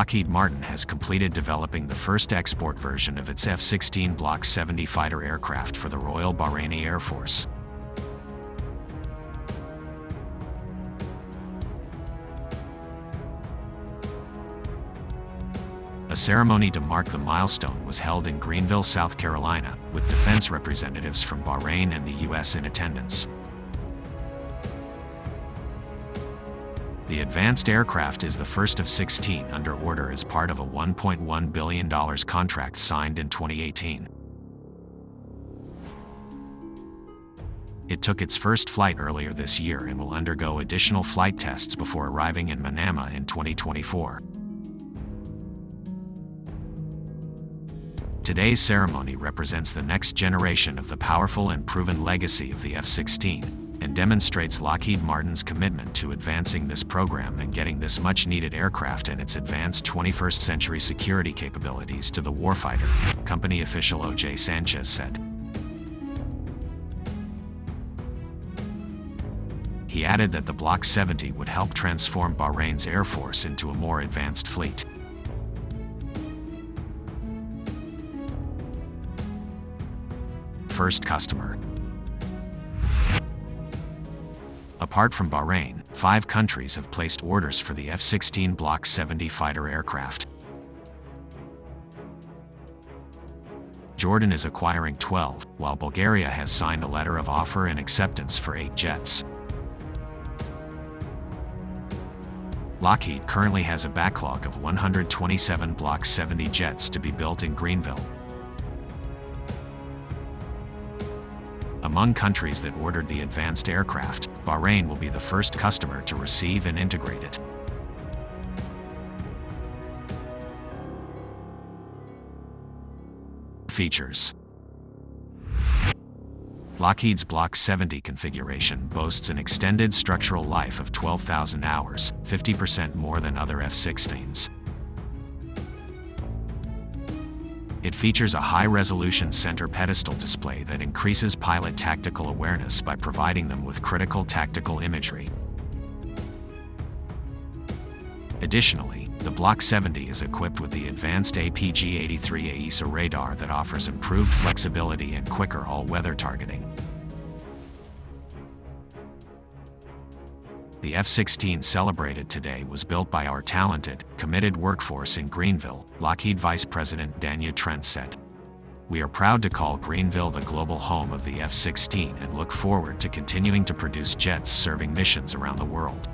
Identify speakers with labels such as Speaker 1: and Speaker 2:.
Speaker 1: Lockheed Martin has completed developing the first export version of its F-16 Block 70 fighter aircraft for the Royal Bahraini Air Force. A ceremony to mark the milestone was held in Greenville, South Carolina, with defense representatives from Bahrain and the U.S. in attendance. The advanced aircraft is the first of 16 under order as part of a $1.1 billion contract signed in 2018. It took its first flight earlier this year and will undergo additional flight tests before arriving in Manama in 2024. Today's ceremony represents the next generation of the powerful and proven legacy of the F-16, and demonstrates Lockheed Martin's commitment to advancing this program and getting this much-needed aircraft and its advanced 21st-century security capabilities to the warfighter, company official O.J. Sanchez said. He added that the Block 70 would help transform Bahrain's Air Force into a more advanced fleet. First customer. Apart from Bahrain, 5 countries have placed orders for the F-16 Block 70 fighter aircraft. Jordan is acquiring 12, while Bulgaria has signed a letter of offer and acceptance for 8 jets. Lockheed currently has a backlog of 127 Block 70 jets to be built in Greenville. Among countries that ordered the advanced aircraft, Bahrain will be the first customer to receive and integrate it. Features. Lockheed's Block 70 configuration boasts an extended structural life of 12,000 hours, 50% more than other F-16s. It features a high-resolution center pedestal display that increases pilot tactical awareness by providing them with critical tactical imagery. Additionally, the Block 70 is equipped with the advanced APG-83 AESA radar that offers improved flexibility and quicker all-weather targeting. The F-16 celebrated today was built by our talented, committed workforce in Greenville, Lockheed Vice President Danya Trent said. We are proud to call Greenville the global home of the F-16 and look forward to continuing to produce jets serving missions around the world.